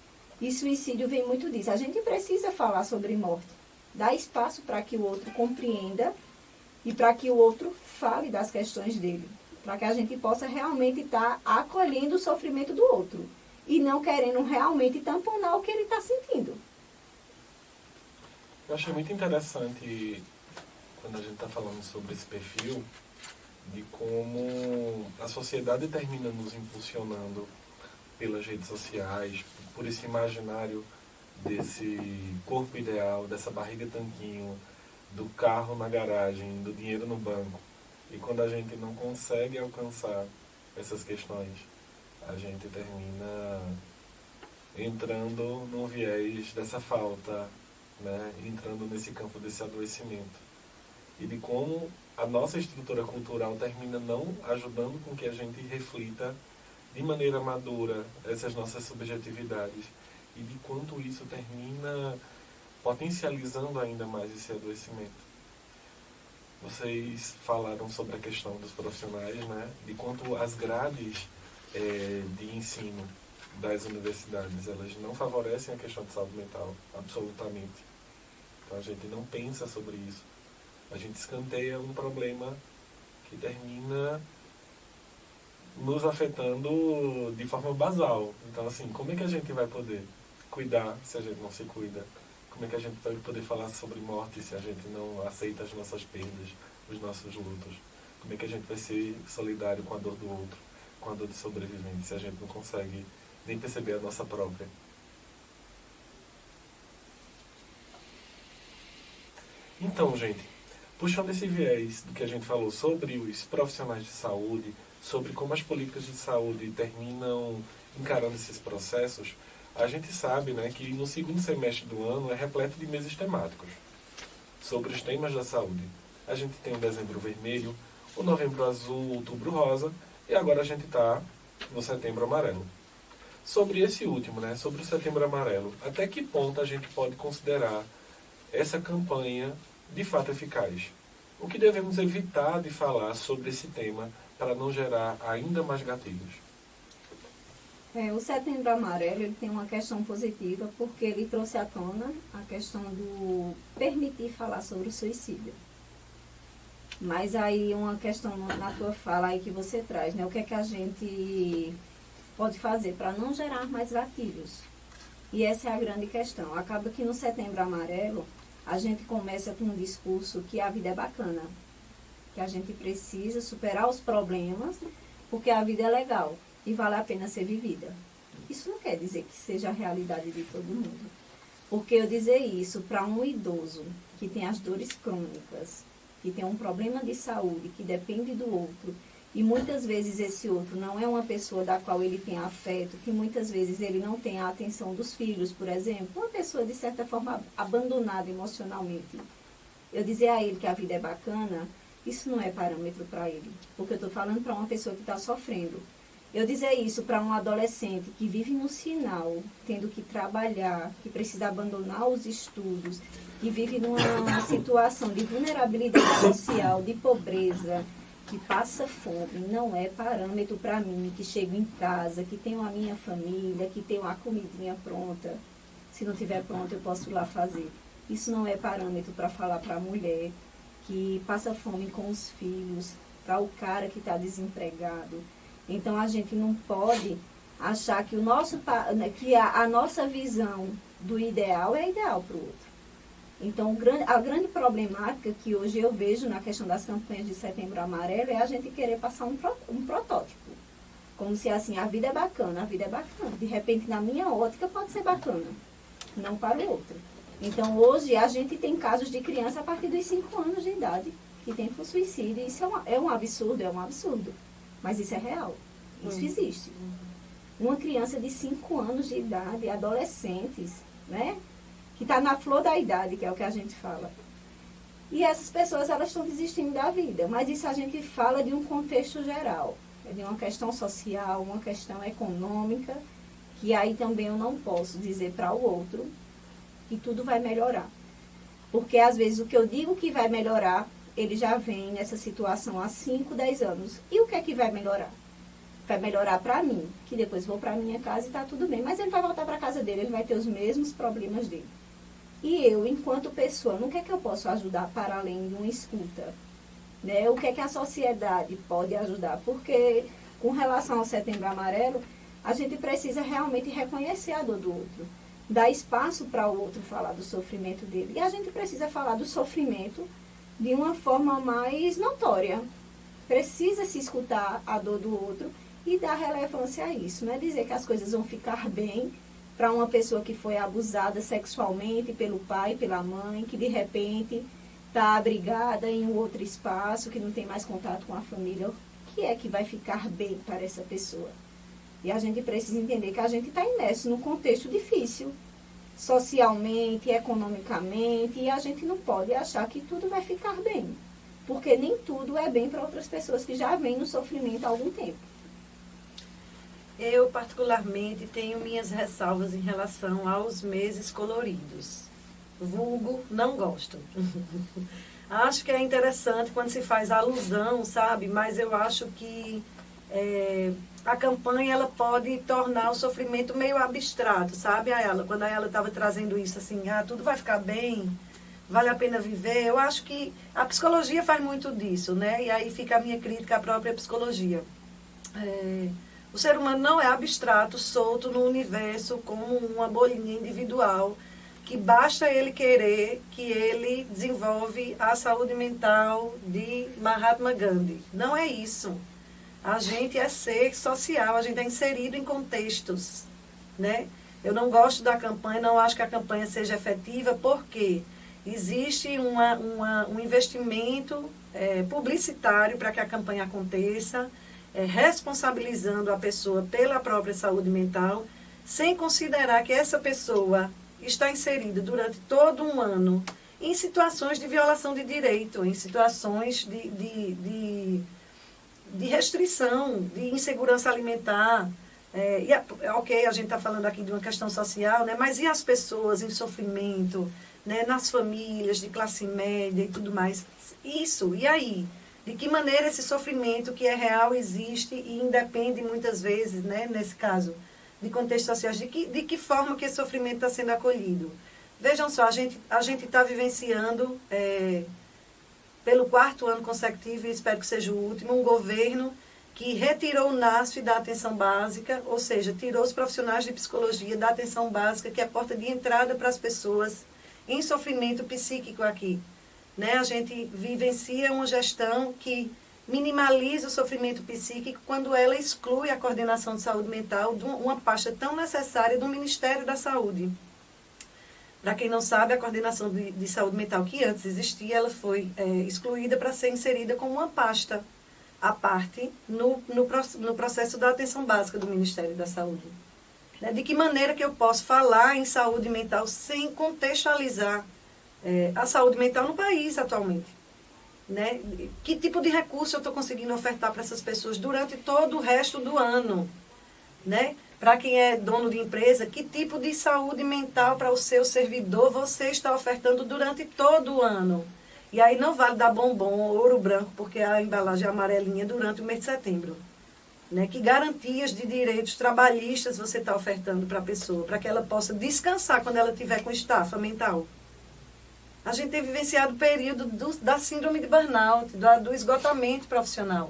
Speaker 2: E suicídio vem muito disso. A gente precisa falar sobre morte. Dar espaço para que o outro compreenda e para que o outro fale das questões dele. Para que a gente possa realmente estar acolhendo o sofrimento do outro. E não querendo realmente tamponar o que ele está sentindo.
Speaker 1: Eu achei muito interessante, quando a gente está falando sobre esse perfil, de como a sociedade termina nos impulsionando pelas redes sociais, por esse imaginário desse corpo ideal, dessa barriga tanquinho, do carro na garagem, do dinheiro no banco. E quando a gente não consegue alcançar essas questões, a gente termina entrando no viés dessa falta, né? Entrando nesse campo desse adoecimento. E de como a nossa estrutura cultural termina não ajudando com que a gente reflita de maneira madura essas nossas subjetividades. E de quanto isso termina potencializando ainda mais esse adoecimento. Vocês falaram sobre a questão dos profissionais, né? De quanto as grades de ensino das universidades, elas não favorecem a questão de saúde mental, absolutamente. Então a gente não pensa sobre isso. A gente escanteia um problema que termina nos afetando de forma basal. Então, assim, como é que a gente vai poder cuidar se a gente não se cuida? Como é que a gente vai poder falar sobre morte se a gente não aceita as nossas perdas, os nossos lutos? Como é que a gente vai ser solidário com a dor do outro, com a dor de sobrevivente, se a gente não consegue nem perceber a nossa própria? Então, gente, puxando esse viés do que a gente falou sobre os profissionais de saúde, sobre como as políticas de saúde terminam encarando esses processos, a gente sabe, né, que no segundo semestre do ano é repleto de meses temáticos sobre os temas da saúde. A gente tem o Dezembro Vermelho, o Novembro Azul, o Outubro Rosa e agora a gente está no Setembro Amarelo. Sobre esse último, né, sobre o Setembro Amarelo, até que ponto a gente pode considerar essa campanha de fato eficaz? O que devemos evitar de falar sobre esse tema para não gerar ainda mais gatilhos?
Speaker 2: O Setembro Amarelo ele tem uma questão positiva porque ele trouxe à tona a questão do permitir falar sobre o suicídio. Mas aí uma questão na tua fala aí que você traz, né? O que é que a gente pode fazer para não gerar mais gatilhos? E essa é a grande questão. Acaba que no Setembro Amarelo a gente começa com um discurso que a vida é bacana, que a gente precisa superar os problemas porque a vida é legal e vale a pena ser vivida. Isso não quer dizer que seja a realidade de todo mundo. Porque eu dizer isso para um idoso que tem as dores crônicas, que tem um problema de saúde, que depende do outro, e muitas vezes esse outro não é uma pessoa da qual ele tem afeto, que muitas vezes ele não tem a atenção dos filhos, por exemplo, uma pessoa de certa forma abandonada emocionalmente. Eu dizer a ele que a vida é bacana, isso não é parâmetro para ele, porque eu estou falando para uma pessoa que está sofrendo. Eu dizer isso para um adolescente que vive no sinal, tendo que trabalhar, que precisa abandonar os estudos, que vive numa situação de vulnerabilidade social, de pobreza, que passa fome, não é parâmetro para mim, que chego em casa, que tenho a minha família, que tenho a comidinha pronta. Se não estiver pronta, eu posso ir lá fazer. Isso não é parâmetro para falar para a mulher que passa fome com os filhos, para o cara que está desempregado. Então, a gente não pode achar que, a nossa visão do ideal é ideal para o outro. Então, a grande problemática que hoje eu vejo na questão das campanhas de Setembro Amarelo é a gente querer passar um protótipo. Como se assim, a vida é bacana, a vida é bacana. De repente, na minha ótica, pode ser bacana, não para o outro. Então, hoje, a gente tem casos de criança a partir dos 5 anos de idade que tentam suicídio. Isso é um absurdo. Mas isso é real. Isso existe. Uma criança de 5 anos de idade, adolescentes, né? Que está na flor da idade, que é o que a gente fala. E essas pessoas, elas estão desistindo da vida. Mas isso a gente fala de um contexto geral. É de uma questão social, uma questão econômica, que aí também eu não posso dizer para o outro que tudo vai melhorar. Porque, às vezes, o que eu digo que vai melhorar, ele já vem nessa situação há 5, 10 anos. E o que é que vai melhorar? Vai melhorar para mim, que depois vou para minha casa e está tudo bem. Mas ele vai voltar para a casa dele, ele vai ter os mesmos problemas dele. E eu, enquanto pessoa, no que é que eu posso ajudar para além de uma escuta? Né? O que é que a sociedade pode ajudar? Porque, com relação ao Setembro Amarelo, a gente precisa realmente reconhecer a dor do outro. Dar espaço para o outro falar do sofrimento dele. E a gente precisa falar do sofrimento de uma forma mais notória. Precisa se escutar a dor do outro e dar relevância a isso. Não é dizer que as coisas vão ficar bem para uma pessoa que foi abusada sexualmente pelo pai, pela mãe, que de repente está abrigada em um outro espaço, que não tem mais contato com a família, o que é que vai ficar bem para essa pessoa? E a gente precisa entender que a gente está imerso num contexto difícil, socialmente, economicamente, e a gente não pode achar que tudo vai ficar bem, porque nem tudo é bem para outras pessoas que já vêm no sofrimento há algum tempo.
Speaker 3: Eu, particularmente, tenho minhas ressalvas em relação aos meses coloridos. Vulgo, não gosto. Acho que é interessante quando se faz alusão, sabe? Mas eu acho que a campanha ela pode tornar o sofrimento meio abstrato, sabe? Quando ela estava trazendo isso assim, tudo vai ficar bem, vale a pena viver. Eu acho que a psicologia faz muito disso, né? E aí fica a minha crítica à própria psicologia. O ser humano não é abstrato, solto no universo como uma bolinha individual, que basta ele querer que ele desenvolve a saúde mental de Mahatma Gandhi. Não é isso. A gente é ser social, a gente é inserido em contextos, né? Eu não gosto da campanha, não acho que a campanha seja efetiva, porque existe um investimento publicitário para que a campanha aconteça, responsabilizando a pessoa pela própria saúde mental, sem considerar que essa pessoa está inserida durante todo um ano em situações de violação de direito, em situações de restrição, de insegurança alimentar. Ok, a gente está falando aqui de uma questão social, né? Mas e as pessoas em sofrimento, né? Nas famílias de classe média e tudo mais? Isso, e aí? De que maneira esse sofrimento que é real existe e independe muitas vezes, né, nesse caso, de contextos sociais, de que forma que esse sofrimento está sendo acolhido? Vejam só, a gente está vivenciando, pelo 4º ano consecutivo, e espero que seja o último, um governo que retirou o NASF da atenção básica, ou seja, tirou os profissionais de psicologia da atenção básica, que é a porta de entrada para as pessoas em sofrimento psíquico aqui. Né? A gente vivencia uma gestão que minimaliza o sofrimento psíquico quando ela exclui a coordenação de saúde mental de uma pasta tão necessária do Ministério da Saúde. Para quem não sabe, a coordenação de saúde mental que antes existia, ela foi excluída para ser inserida como uma pasta à parte no processo da atenção básica do Ministério da Saúde. Né? De que maneira que eu posso falar em saúde mental sem contextualizar a saúde mental no país atualmente? Né? Que tipo de recurso eu estou conseguindo ofertar para essas pessoas durante todo o resto do ano? Né? Para quem é dono de empresa, que tipo de saúde mental para o seu servidor você está ofertando durante todo o ano? E aí não vale dar bombom, ouro branco, porque a embalagem é amarelinha durante o mês de setembro. Né? Que garantias de direitos trabalhistas você está ofertando para a pessoa, para que ela possa descansar quando ela estiver com estafa mental? A gente tem vivenciado o período da síndrome de burnout, do esgotamento profissional.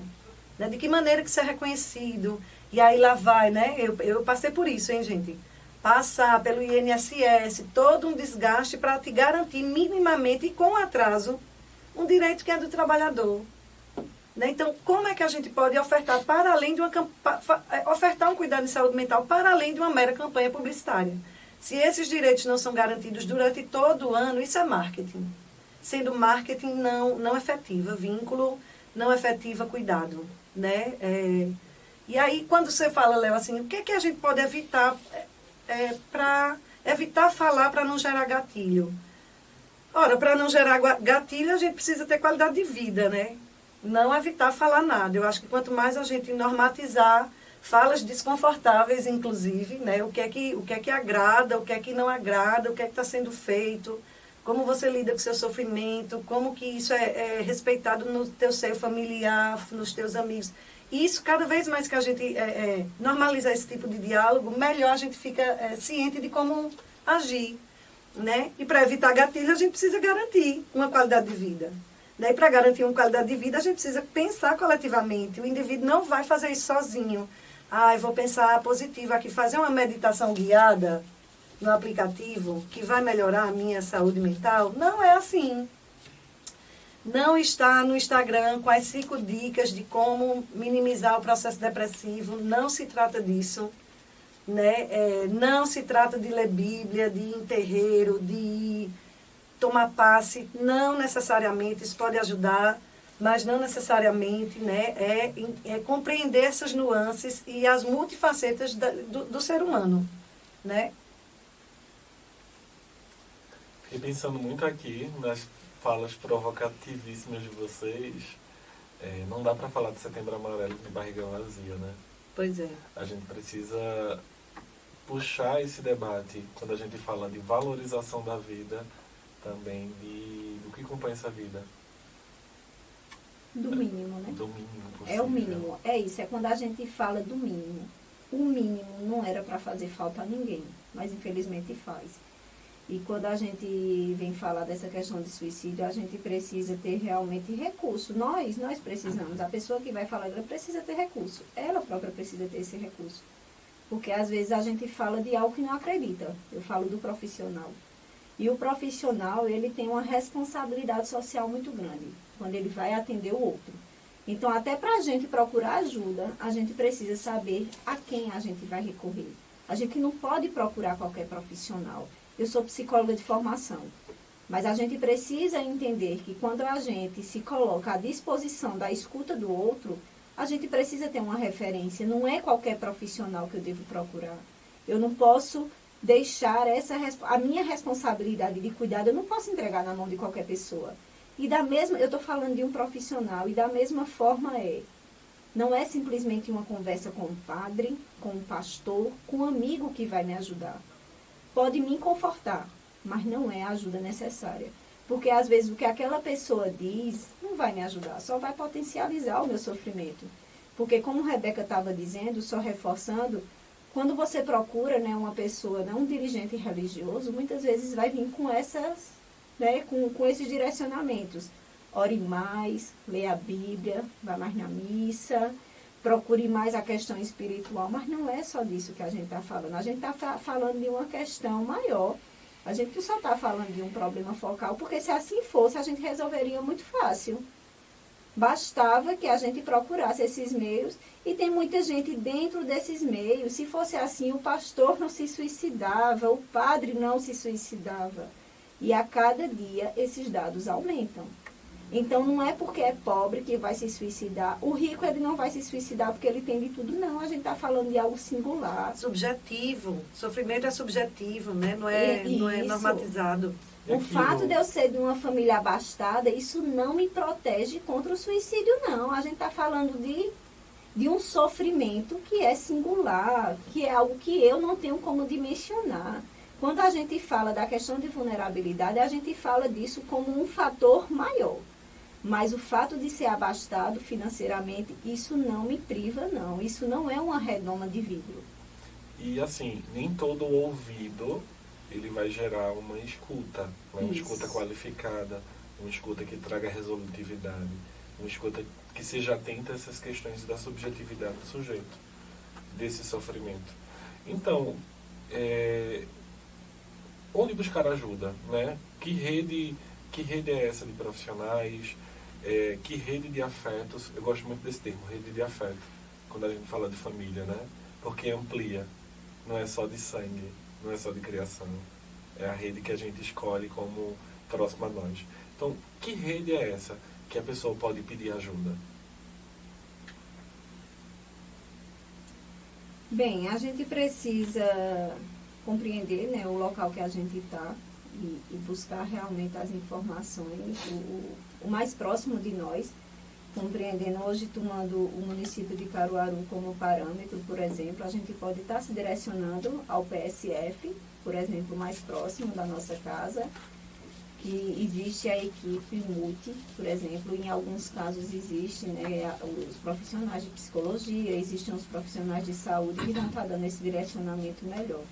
Speaker 3: Né? De que maneira que isso é reconhecido? E aí lá vai, né? Eu passei por isso, hein, gente? Passar pelo INSS, todo um desgaste para te garantir minimamente e com atraso um direito que é do trabalhador. Né? Então, como é que a gente pode ofertar para além de ofertar um cuidado de saúde mental para além de uma mera campanha publicitária? Se esses direitos não são garantidos durante todo o ano, isso é marketing. Sendo marketing não efetiva vínculo, não efetiva cuidado. Né? E aí, quando você fala, Léo, assim, o que é que a gente pode evitar para evitar falar para não gerar gatilho? Ora, para não gerar gatilho, a gente precisa ter qualidade de vida, né? Não evitar falar nada. Eu acho que quanto mais a gente normatizar falas desconfortáveis, inclusive, né? O que é que agrada, o que é que não agrada, o que é que está sendo feito, como você lida com o seu sofrimento, como que isso é respeitado no teu seio familiar, nos teus amigos. E isso, cada vez mais que a gente normalizar esse tipo de diálogo, melhor a gente fica ciente de como agir. Né? E para evitar gatilho, a gente precisa garantir uma qualidade de vida. Né? E para garantir uma qualidade de vida, a gente precisa pensar coletivamente. O indivíduo não vai fazer isso sozinho. Eu vou pensar positivo aqui, fazer uma meditação guiada no aplicativo que vai melhorar a minha saúde mental. Não é assim. Não está no Instagram com as 5 dicas de como minimizar o processo depressivo. Não se trata disso. Né? Não se trata de ler Bíblia, de ir em terreiro, de tomar passe, não necessariamente, isso pode ajudar, mas não necessariamente, né? É compreender essas nuances e as multifacetas do ser humano, né?
Speaker 1: Fiquei pensando muito aqui nas falas provocativíssimas de vocês. Não dá para falar de Setembro Amarelo de barriga vazia, né?
Speaker 3: Pois é.
Speaker 1: A gente precisa puxar esse debate quando a gente fala de valorização da vida, também do que compõe essa vida.
Speaker 2: Do mínimo, né?
Speaker 1: Do mínimo possível.
Speaker 2: É o mínimo. É isso, é quando a gente fala do mínimo. O mínimo não era para fazer falta a ninguém, mas infelizmente faz. E quando a gente vem falar dessa questão de suicídio, a gente precisa ter realmente recurso. Nós precisamos. A pessoa que vai falar, ela precisa ter recurso. Ela própria precisa ter esse recurso. Porque às vezes a gente fala de algo que não acredita. Eu falo do profissional. E o profissional, ele tem uma responsabilidade social muito grande, quando ele vai atender o outro. Então, até para a gente procurar ajuda, a gente precisa saber a quem a gente vai recorrer. A gente não pode procurar qualquer profissional. Eu sou psicóloga de formação, mas a gente precisa entender que quando a gente se coloca à disposição da escuta do outro, a gente precisa ter uma referência. Não é qualquer profissional que eu devo procurar. Eu não posso deixar a minha responsabilidade de cuidado, eu não posso entregar na mão de qualquer pessoa. E eu estou falando de um profissional, e da mesma forma não é simplesmente uma conversa com um padre, com um pastor, com um amigo que vai me ajudar. Pode me confortar, mas não é a ajuda necessária. Porque às vezes o que aquela pessoa diz não vai me ajudar, só vai potencializar o meu sofrimento. Porque como a Rebeca estava dizendo, só reforçando, quando você procura, né, uma pessoa, né, um dirigente religioso, muitas vezes vai vir com essas, né, com esses direcionamentos. Ore mais, leia a Bíblia, vá mais na missa, procure mais a questão espiritual, mas não é só disso que a gente está falando. A gente está falando de uma questão maior. A gente só está falando de um problema focal, porque se assim fosse, a gente resolveria muito fácil. Bastava que a gente procurasse esses meios, e tem muita gente dentro desses meios. Se fosse assim, o pastor não se suicidava, o padre não se suicidava. E a cada dia esses dados aumentam. Então não é porque é pobre que vai se suicidar. O rico, ele não vai se suicidar porque ele tem de tudo, não. A gente está falando de algo singular.
Speaker 3: Subjetivo. Sofrimento é subjetivo, né? Não é normatizado.
Speaker 2: O fato de eu ser de uma família abastada, isso não me protege contra o suicídio, não. A gente está falando de um sofrimento que é singular, que é algo que eu não tenho como dimensionar. Quando a gente fala da questão de vulnerabilidade, a gente fala disso como um fator maior. Mas o fato de ser abastado financeiramente, isso não me priva, não. Isso não é uma redoma de vidro.
Speaker 1: E assim, nem todo ouvido ele vai gerar uma escuta, né? Uma escuta qualificada, uma escuta que traga resolutividade, uma escuta que seja atenta a essas questões da subjetividade do sujeito, desse sofrimento. Então, onde buscar ajuda, né? Que rede é essa de profissionais? Que rede de afetos? Eu gosto muito desse termo, rede de afeto, quando a gente fala de família, né? Porque amplia, não é só de sangue, não é só de criação, é a rede que a gente escolhe como próxima a nós. Então, que rede é essa que a pessoa pode pedir ajuda?
Speaker 2: Bem, a gente precisa compreender, né, o local que a gente está e buscar realmente as informações, o mais próximo de nós, compreendendo. Hoje, tomando o município de Caruaru como parâmetro, por exemplo, a gente pode estar se direcionando ao PSF, por exemplo, mais próximo da nossa casa, que existe a equipe multi, por exemplo, em alguns casos existe, né, os profissionais de psicologia, existem os profissionais de saúde que vão estar dando esse direcionamento melhor.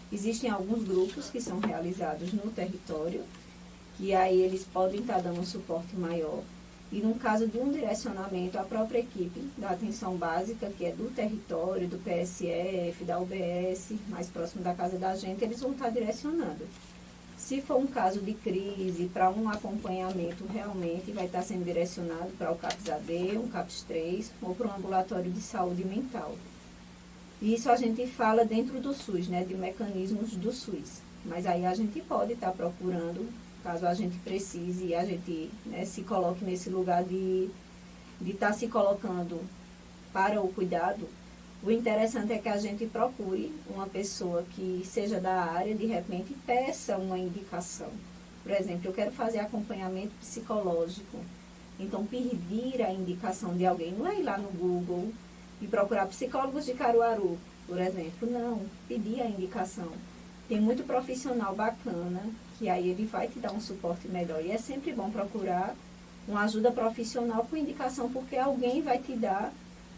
Speaker 2: Existem alguns grupos que são realizados no território, que aí eles podem estar dando um suporte maior. E no caso de um direcionamento, a própria equipe da atenção básica, que é do território, do PSF, da UBS, mais próximo da casa da gente, eles vão estar direcionando. Se for um caso de crise, para um acompanhamento, realmente vai estar sendo direcionado para o CAPS-AD, um CAPS-3, ou para um ambulatório de saúde mental. Isso a gente fala dentro do SUS, né, de mecanismos do SUS. Mas aí a gente pode estar procurando caso a gente precise e a gente, né, se coloque nesse lugar de estar se colocando para o cuidado, o interessante é que a gente procure uma pessoa que seja da área, de repente peça uma indicação. Por exemplo, eu quero fazer acompanhamento psicológico. Então, pedir a indicação de alguém não é ir lá no Google e procurar psicólogos de Caruaru, por exemplo. Não, pedir a indicação. Tem muito profissional bacana, que aí ele vai te dar um suporte melhor. E é sempre bom procurar uma ajuda profissional com indicação, porque alguém vai te dar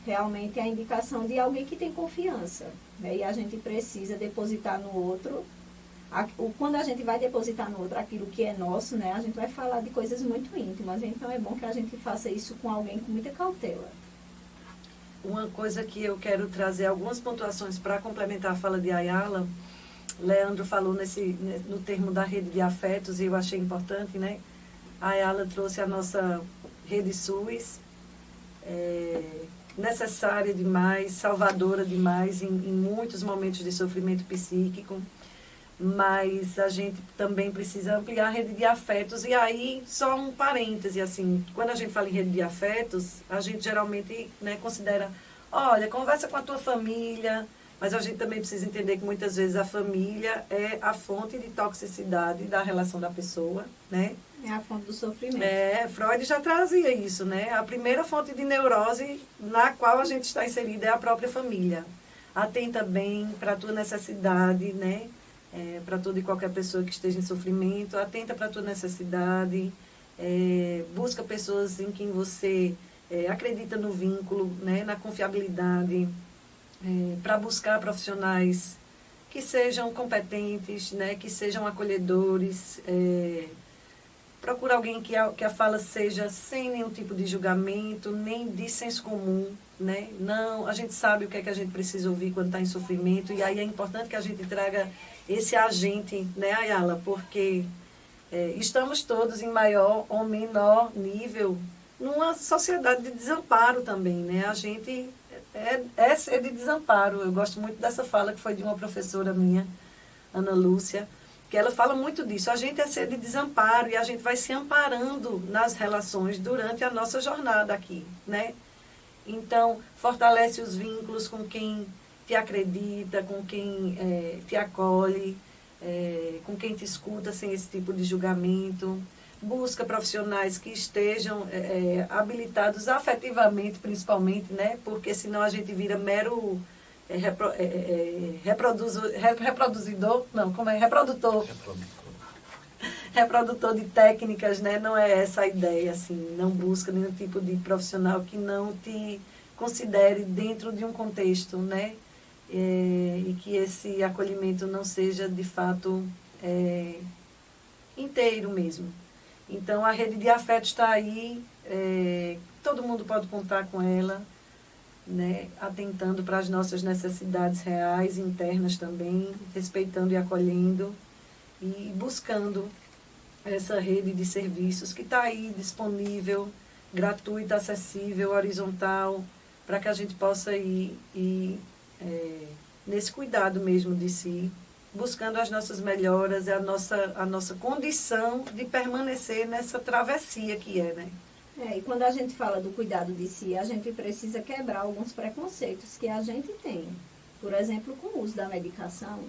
Speaker 2: realmente a indicação de alguém que tem confiança. Né? E a gente precisa depositar no outro. Quando a gente vai depositar no outro aquilo que é nosso, né, a gente vai falar de coisas muito íntimas. Então é bom que a gente faça isso com alguém com muita cautela.
Speaker 3: Uma coisa que eu quero trazer algumas pontuações para complementar a fala de Ayala. Leandro falou no termo da rede de afetos, e eu achei importante, né? A Ayala trouxe a nossa rede SUS, necessária demais, salvadora demais em muitos momentos de sofrimento psíquico, mas a gente também precisa ampliar a rede de afetos. E aí, só um parêntese, assim, quando a gente fala em rede de afetos, a gente geralmente, né, considera, olha, conversa com a tua família, mas a gente também precisa entender que muitas vezes a família é a fonte de toxicidade da relação da pessoa, né?
Speaker 2: É a fonte do sofrimento.
Speaker 3: Freud já trazia isso, né? A primeira fonte de neurose na qual a gente está inserida é a própria família. Atenta bem para a tua necessidade, né? Para toda e qualquer pessoa que esteja em sofrimento, atenta para a tua necessidade, busca pessoas em quem você acredita no vínculo, né? Na confiabilidade, para buscar profissionais que sejam competentes, né? Que sejam acolhedores, procura alguém que a fala seja sem nenhum tipo de julgamento, nem de senso comum, né? Não, a gente sabe o que é que a gente precisa ouvir quando está em sofrimento, e aí é importante que a gente traga esse agente, né, Ayala? Porque estamos todos em maior ou menor nível numa sociedade de desamparo também, né? A gente é ser de desamparo. Eu gosto muito dessa fala que foi de uma professora minha, Ana Lúcia, que ela fala muito disso. A gente é ser de desamparo e a gente vai se amparando nas relações durante a nossa jornada aqui, né? Então, fortalece os vínculos com quem te acredita, com quem te acolhe, com quem te escuta sem esse tipo de julgamento. Busca profissionais que estejam habilitados afetivamente, principalmente, né? Porque senão a gente vira mero reprodutor de técnicas, né? Não é essa a ideia, assim. Não busca nenhum tipo de profissional que não te considere dentro de um contexto, né? E que esse acolhimento não seja, de fato, inteiro mesmo. Então, a rede de afeto está aí, todo mundo pode contar com ela, né? Atentando para as nossas necessidades reais, internas também, respeitando e acolhendo e buscando essa rede de serviços que está aí disponível, gratuita, acessível, horizontal, para que a gente possa ir nesse cuidado mesmo de si, buscando as nossas melhoras, a nossa condição de permanecer nessa travessia que né?
Speaker 2: E quando a gente fala do cuidado de si, a gente precisa quebrar alguns preconceitos que a gente tem. Por exemplo, com o uso da medicação,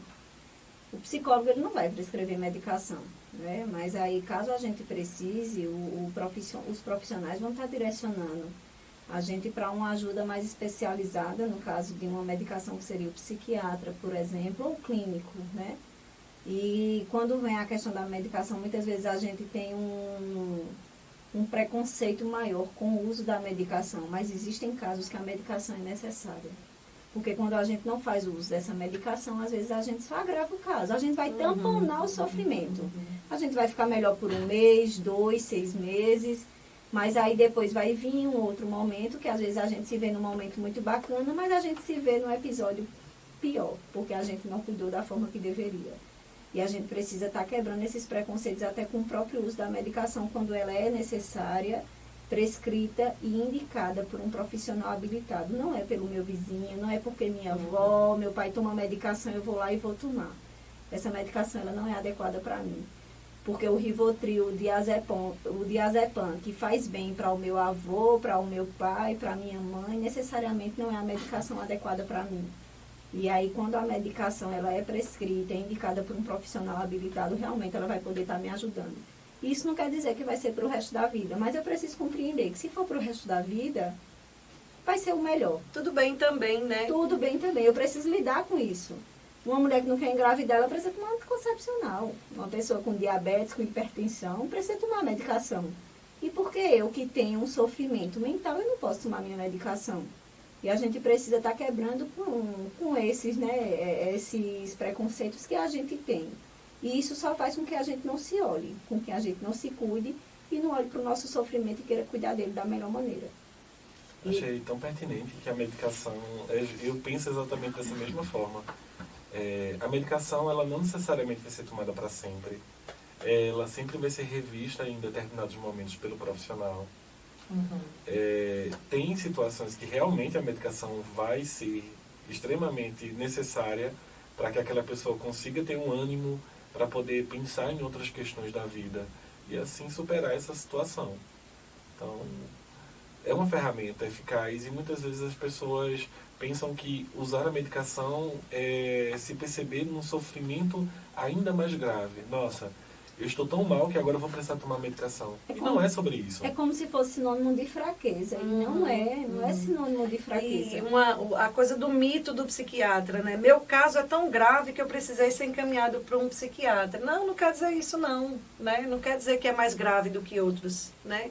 Speaker 2: o psicólogo ele não vai prescrever medicação, né? Mas aí, caso a gente precise, os profissionais vão estar direcionando a gente para uma ajuda mais especializada, no caso de uma medicação que seria o psiquiatra, por exemplo, ou o clínico, né? E quando vem a questão da medicação, muitas vezes a gente tem um preconceito maior com o uso da medicação, mas existem casos que a medicação é necessária. Porque quando a gente não faz o uso dessa medicação, às vezes a gente só agrava o caso. A gente vai tamponar o sofrimento. A gente vai ficar melhor por 1 mês, 2, 6 meses, mas aí depois vai vir um outro momento, que às vezes a gente se vê num momento muito bacana, mas a gente se vê num episódio pior, porque a gente não cuidou da forma que deveria. E a gente precisa estar quebrando esses preconceitos até com o próprio uso da medicação, quando ela é necessária, prescrita e indicada por um profissional habilitado. Não é pelo meu vizinho, não é porque minha avó, meu pai toma medicação, eu vou lá e vou tomar. Essa medicação ela não é adequada para mim. porque o Rivotril, o diazepam, que faz bem para o meu avô, para o meu pai, para a minha mãe, necessariamente não é a medicação adequada para mim. E aí, quando a medicação ela é prescrita, é indicada por um profissional habilitado, realmente ela vai poder estar me ajudando. Isso não quer dizer que vai ser para o resto da vida, mas eu preciso compreender que se for para o resto da vida, vai ser o melhor.
Speaker 3: Tudo bem também, né?
Speaker 2: Tudo bem também, eu preciso lidar com isso. Uma mulher que não quer engravidar, ela precisa tomar anticoncepcional. Uma pessoa com diabetes, com hipertensão, precisa tomar medicação. E por que eu, que tenho um sofrimento mental, eu não posso tomar minha medicação? E a gente precisa estar quebrando com esses, né, esses preconceitos que a gente tem. E isso só faz com que a gente não se olhe, com que a gente não se cuide e não olhe para o nosso sofrimento e queira cuidar dele da melhor maneira.
Speaker 1: Achei tão pertinente que a medicação, eu penso exatamente dessa mesma forma. A medicação, ela não necessariamente vai ser tomada para sempre. Ela sempre vai ser revista em determinados momentos pelo profissional.
Speaker 3: Uhum.
Speaker 1: Tem situações que realmente a medicação vai ser extremamente necessária para que aquela pessoa consiga ter um ânimo para poder pensar em outras questões da vida e assim superar essa situação. Então, é uma ferramenta eficaz e muitas vezes as pessoas pensam que usar a medicação é se perceber num sofrimento ainda mais grave. Nossa, eu estou tão mal que agora eu vou precisar tomar medicação. E não é sobre isso.
Speaker 2: É como se fosse sinônimo de fraqueza. E não é sinônimo de fraqueza.
Speaker 3: E a coisa do mito do psiquiatra, né? Meu caso é tão grave que eu precisei ser encaminhado para um psiquiatra. Não quer dizer isso não, né? Não quer dizer que é mais grave do que outros, né?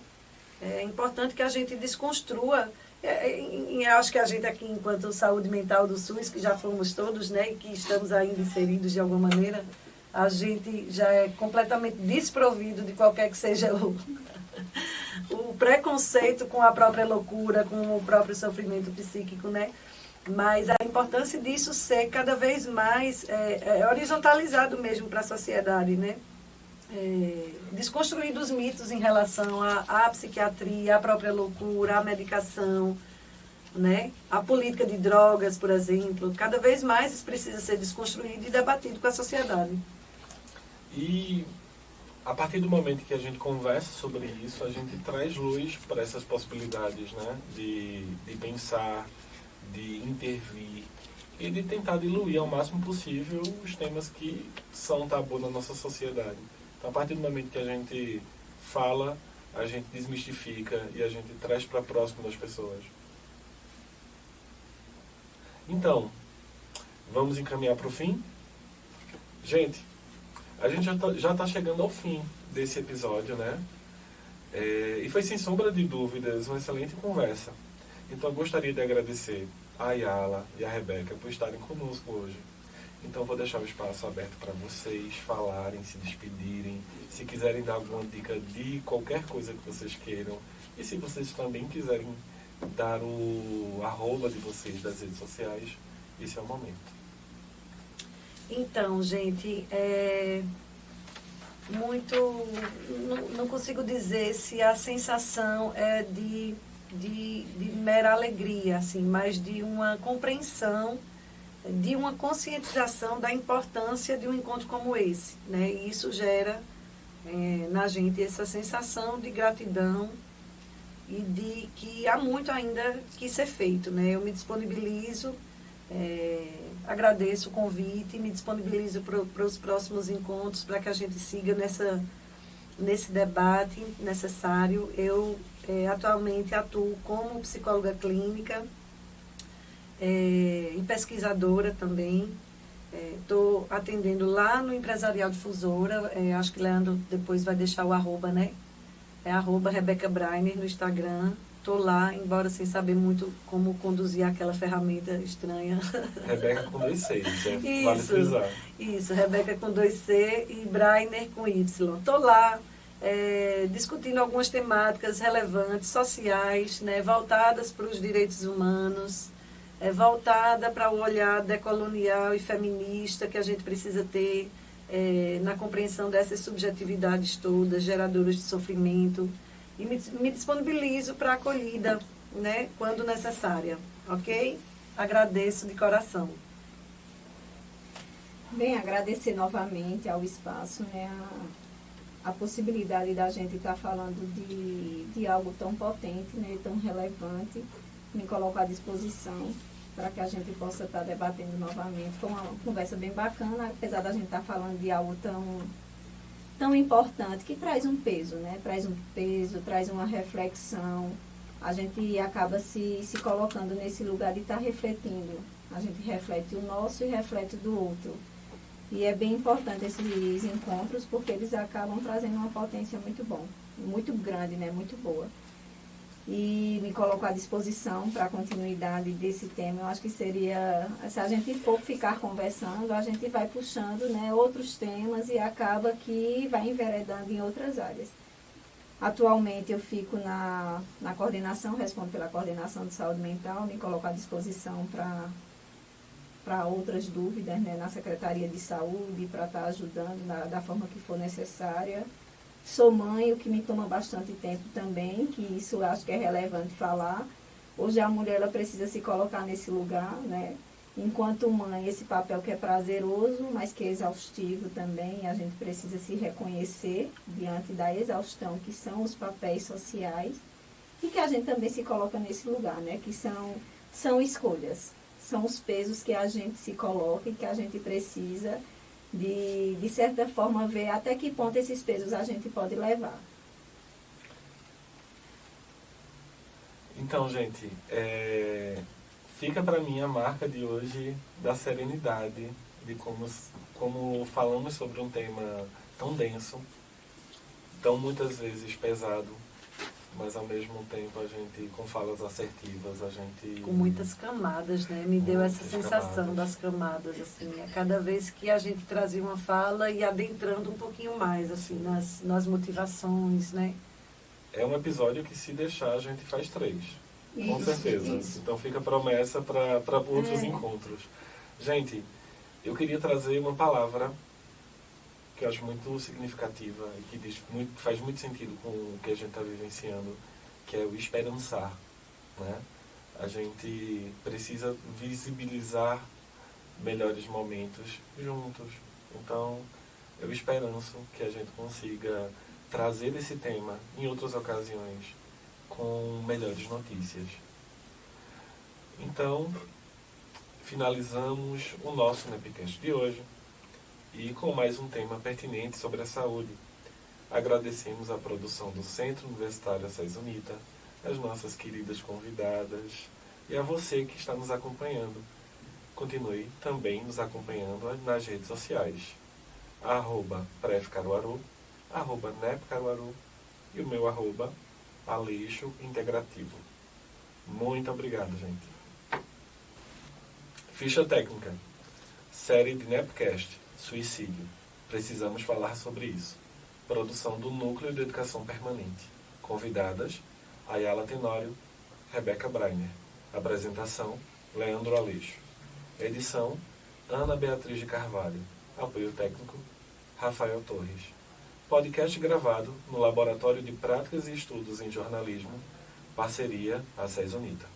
Speaker 3: É importante que a gente desconstrua. Eu acho que a gente aqui, enquanto saúde mental do SUS, que já fomos todos, né? E que estamos ainda inseridos de alguma maneira, a gente já é completamente desprovido de qualquer que seja o preconceito com a própria loucura, com o próprio sofrimento psíquico, né? Mas a importância disso ser cada vez mais horizontalizado mesmo para a sociedade, né? Desconstruindo os mitos em relação à psiquiatria, à própria loucura, à medicação, né? A política de drogas, por exemplo. Cada vez mais isso precisa ser desconstruído e debatido com a sociedade.
Speaker 1: E a partir do momento que a gente conversa sobre isso, a gente traz luz para essas possibilidades, né? De pensar, de intervir e de tentar diluir ao máximo possível os temas que são tabu na nossa sociedade. Então, a partir do momento que a gente fala, a gente desmistifica e a gente traz para próximo das pessoas. Então, vamos encaminhar para o fim? Gente, a gente já está chegando ao fim desse episódio, né? E foi sem sombra de dúvidas uma excelente conversa. Então, eu gostaria de agradecer a Ayala e a Rebeca por estarem conosco hoje. Então, vou deixar o espaço aberto para vocês falarem, se despedirem, se quiserem dar alguma dica de qualquer coisa que vocês queiram. E se vocês também quiserem dar o @ de vocês das redes sociais, esse é o momento.
Speaker 3: Então, gente, não consigo dizer se a sensação é de mera alegria, assim, mas de uma compreensão, de uma conscientização da importância de um encontro como esse, né? E isso gera na gente essa sensação de gratidão e de que há muito ainda que ser feito, né? Eu me disponibilizo, agradeço o convite, me disponibilizo para os próximos encontros, para que a gente siga nesse debate necessário. Eu atualmente atuo como psicóloga clínica e pesquisadora também. Estou atendendo lá no Empresarial Difusora, acho que Leandro depois vai deixar o @, né? É @Rebeca Brainer no Instagram. Estou lá, embora sem saber muito como conduzir aquela ferramenta estranha.
Speaker 1: Rebeca com 2 Cs, vale frisar.
Speaker 3: Isso, Rebeca com 2C e Brainer com Y. Estou lá discutindo algumas temáticas relevantes, sociais, né, voltadas para os direitos humanos, voltada para o olhar decolonial e feminista que a gente precisa ter na compreensão dessas subjetividades todas, geradoras de sofrimento. E me disponibilizo para a acolhida, né, quando necessária, ok? Agradeço de coração.
Speaker 2: Bem, agradecer novamente ao espaço, né, a possibilidade da gente estar falando de algo tão potente, né, tão relevante, me coloco à disposição para que a gente possa estar debatendo novamente. Foi uma conversa bem bacana, apesar da gente estar falando de algo tão importante, que traz um peso, né? Traz um peso, traz uma reflexão. A gente acaba se colocando nesse lugar de estar refletindo. A gente reflete o nosso e reflete do outro. E é bem importante esses encontros, porque eles acabam trazendo uma potência muito bom, muito grande, né? Muito boa. E me coloco à disposição para a continuidade desse tema. Eu acho que seria, se a gente for ficar conversando, a gente vai puxando, né, outros temas e acaba que vai enveredando em outras áreas. Atualmente eu fico na coordenação, respondo pela coordenação de saúde mental, me coloco à disposição para outras dúvidas, né, na Secretaria de Saúde, para estar ajudando da forma que for necessária. Sou mãe, o que me toma bastante tempo também, que isso eu acho que é relevante falar. Hoje a mulher ela precisa se colocar nesse lugar, né? Enquanto mãe, esse papel que é prazeroso, mas que é exaustivo também, a gente precisa se reconhecer diante da exaustão que são os papéis sociais e que a gente também se coloca nesse lugar, né? Que são escolhas, são os pesos que a gente se coloca e que a gente precisa de certa forma, ver até que ponto esses pesos a gente pode levar.
Speaker 1: Então, gente, fica para mim a marca de hoje da serenidade, de como falamos sobre um tema tão denso, tão muitas vezes pesado, mas ao mesmo tempo a gente, com falas assertivas, a gente...
Speaker 3: Com muitas camadas, né? Me deu essa sensação
Speaker 1: camadas.
Speaker 3: das camadas, assim. A cada vez que a gente trazia uma fala e adentrando um pouquinho mais, assim, nas motivações, né?
Speaker 1: É um episódio que, se deixar, a gente faz 3. Com certeza.
Speaker 2: Isso.
Speaker 1: Então fica a promessa para outros encontros. Gente, eu queria trazer uma palavra que eu acho muito significativa e que faz muito sentido com o que a gente está vivenciando, que é o esperançar, né? A gente precisa visibilizar melhores momentos juntos. Então, eu esperanço que a gente consiga trazer esse tema em outras ocasiões com melhores notícias. Então, finalizamos o nosso Nepcast de hoje e com mais um tema pertinente sobre a saúde. Agradecemos a produção do Centro Universitário Assis Unita, as nossas queridas convidadas e a você que está nos acompanhando. Continue também nos acompanhando nas redes sociais. @prefcaruaru, @nepcaruaru e o meu @aleixo integrativo. Muito obrigado, gente. Ficha técnica. Série de Nepcast, Suicídio. Precisamos falar sobre isso. Produção do Núcleo de Educação Permanente. Convidadas, Ayala Tenório, Rebeca Breiner. Apresentação, Leandro Aleixo. Edição, Ana Beatriz de Carvalho. Apoio técnico, Rafael Torres. Podcast gravado no Laboratório de Práticas e Estudos em Jornalismo, parceria Assis Unita.